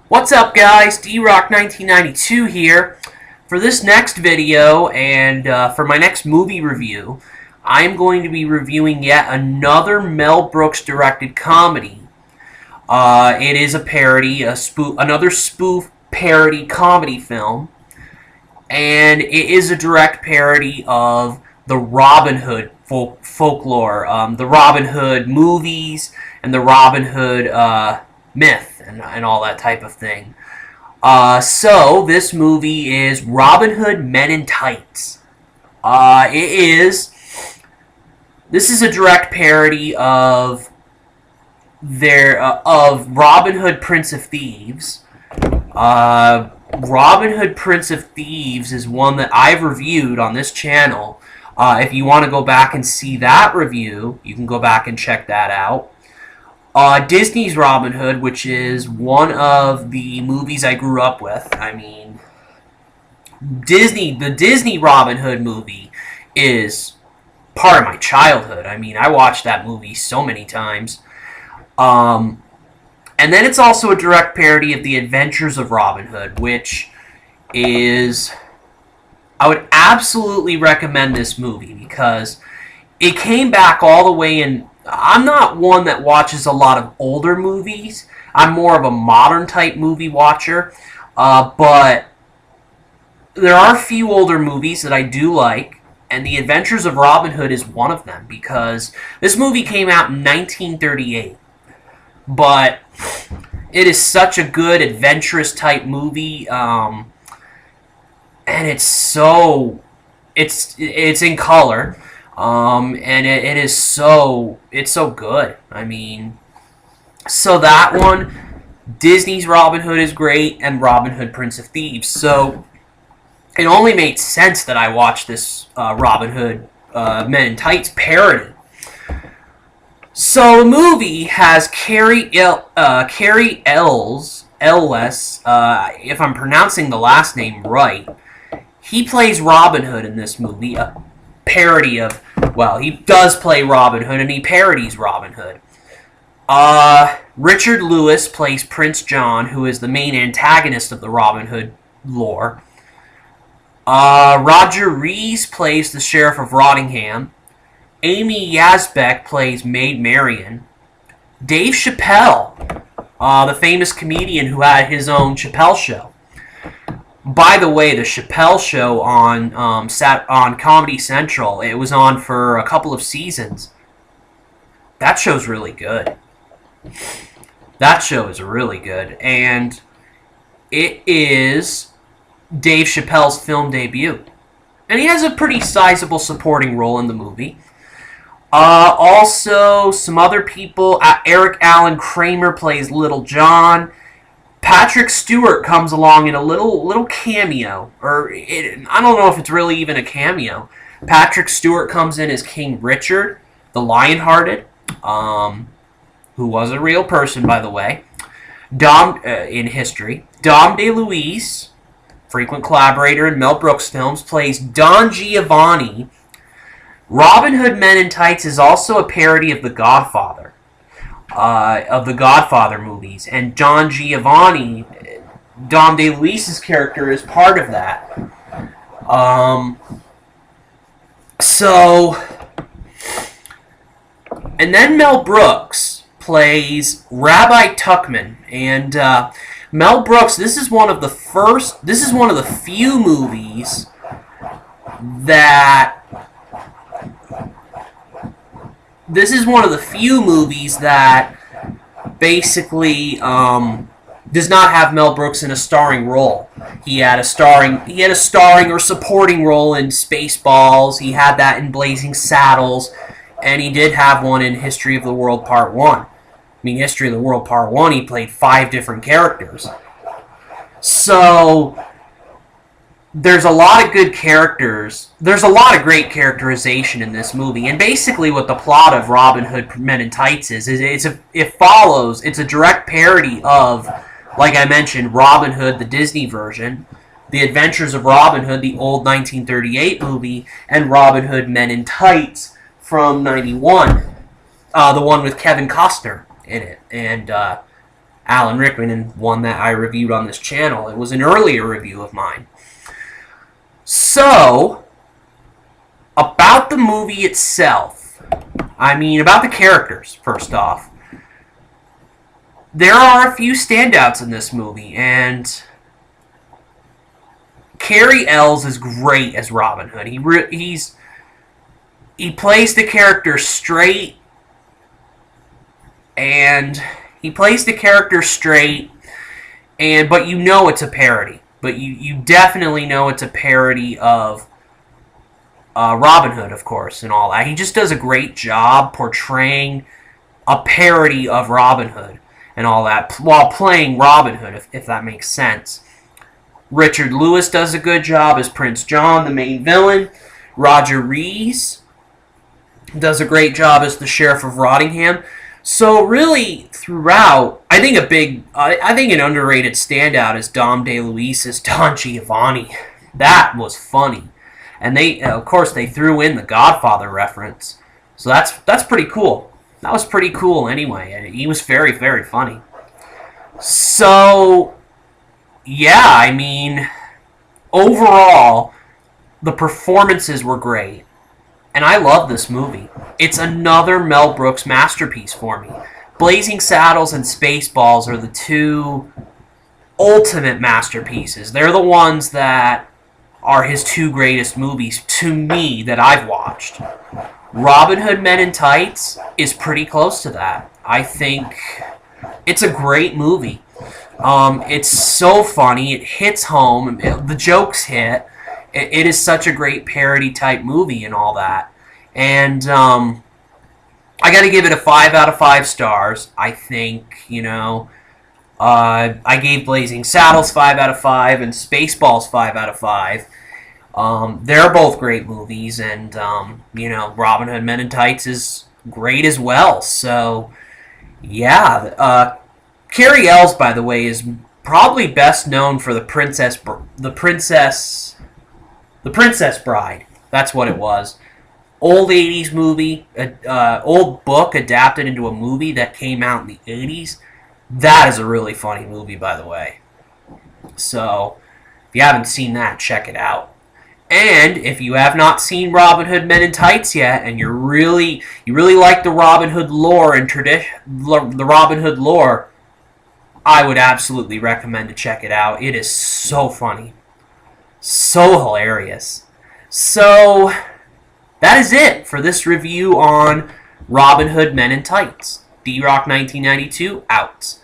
What's up, guys? D-Rock1992 here. For this next video and for my next movie review, I'm going to be reviewing yet another Mel Brooks directed comedy. It is a parody, another spoof parody comedy film, and it is a direct parody of the Robin Hood folklore, the Robin Hood movies, and the Robin Hood myth, and all that type of thing. So this movie is Robin Hood Men in Tights. This is a direct parody of Robin Hood Prince of Thieves. Robin Hood Prince of Thieves is one that I've reviewed on this channel. If you want to go back and see that review, you can go back and check that out. Disney's Robin Hood, which is one of the movies I grew up with. I mean, the Disney Robin Hood movie is part of my childhood. I mean, I watched that movie so many times. And then it's also a direct parody of The Adventures of Robin Hood, which is... I would absolutely recommend this movie because it came back all the way in... I'm not one that watches a lot of older movies. I'm more of a modern type movie watcher. But there are a few older movies that I do like, and The Adventures of Robin Hood is one of them because this movie came out in 1938. But it is such a good adventurous type movie, and it's in color. And it's so good. I mean, so that one, Disney's Robin Hood is great, and Robin Hood Prince of Thieves. So it only made sense that I watched this Robin Hood Men in Tights parody. So the movie has Cary Elwes, if I'm pronouncing the last name right. He plays Robin Hood in this movie, a parody of, well, he does play Robin Hood, and he parodies Robin Hood. Richard Lewis plays Prince John, who is the main antagonist of the Robin Hood lore. Roger Rees plays the Sheriff of Rottingham. Amy Yazbek plays Maid Marian. Dave Chappelle, the famous comedian who had his own Chappelle show. By the way, the Chappelle show on Comedy Central, it was on for a couple of seasons. That show's really good. That show is really good. And it is Dave Chappelle's film debut. And he has a pretty sizable supporting role in the movie. Also, some other people. Eric Allen Kramer plays Little John. Patrick Stewart comes along in a little cameo, I don't know if it's really even a cameo. Patrick Stewart comes in as King Richard, the Lionhearted, who was a real person, by the way. In history, Dom DeLuise, frequent collaborator in Mel Brooks films, plays Don Giovanni. Robin Hood Men in Tights is also a parody of The Godfather. Of the Godfather movies, and Don Giovanni, Dom DeLuise's character, is part of that. And then Mel Brooks plays Rabbi Tuckman, and Mel Brooks. This is one of the few movies that. This is one of the few movies that basically does not have Mel Brooks in a starring role. He had a starring or supporting role in Spaceballs. He had that in Blazing Saddles, and he did have one in History of the World Part 1. I mean, History of the World Part 1, he played 5 different characters. So there's a lot of good characters. There's a lot of great characterization in this movie. And basically what the plot of Robin Hood Men in Tights is it's a direct parody of, like I mentioned, Robin Hood, the Disney version, The Adventures of Robin Hood, the old 1938 movie, and Robin Hood Men in Tights from 91, the one with Kevin Costner in it. And Alan Rickman, and one that I reviewed on this channel. It was an earlier review of mine. So, about the movie itself, about the characters, first off. There are a few standouts in this movie, and Cary Elwes is great as Robin Hood. He plays the character straight, but you know it's a parody. But you definitely know it's a parody of Robin Hood, of course, and all that. He just does a great job portraying a parody of Robin Hood and all that while playing Robin Hood, if that makes sense. Richard Lewis does a good job as Prince John, the main villain. Roger Rees does a great job as the Sheriff of Rottingham. So really, throughout, I think an underrated standout is Dom DeLuise's Don Giovanni. That was funny, and of course they threw in the Godfather reference. So that's pretty cool. That was pretty cool anyway, and he was very, very funny. So yeah, overall, the performances were great. And I love this movie. It's another Mel Brooks masterpiece for me. Blazing Saddles and Spaceballs are the two ultimate masterpieces. They're the ones that are his two greatest movies to me that I've watched. Robin Hood Men in Tights is pretty close to that. I think it's a great movie. It's so funny. It hits home. The jokes hit. It is such a great parody-type movie and all that. And I got to give it a 5 out of 5 stars. I think, I gave Blazing Saddles 5 out of 5 and Spaceballs 5 out of 5. They're both great movies, and, Robin Hood Men in Tights is great as well. So, yeah. Cary Elwes, by the way, is probably best known for the Princess Bride. That's what it was. Old 80s movie, old book adapted into a movie that came out in the 80s. That is a really funny movie, by the way. So, if you haven't seen that, check it out. And if you have not seen Robin Hood Men in Tights yet, and you really like the Robin Hood lore and the Robin Hood lore, I would absolutely recommend to check it out. It is so funny. So hilarious. So, that is it for this review on Robin Hood Men in Tights. D-Rock 1992, out.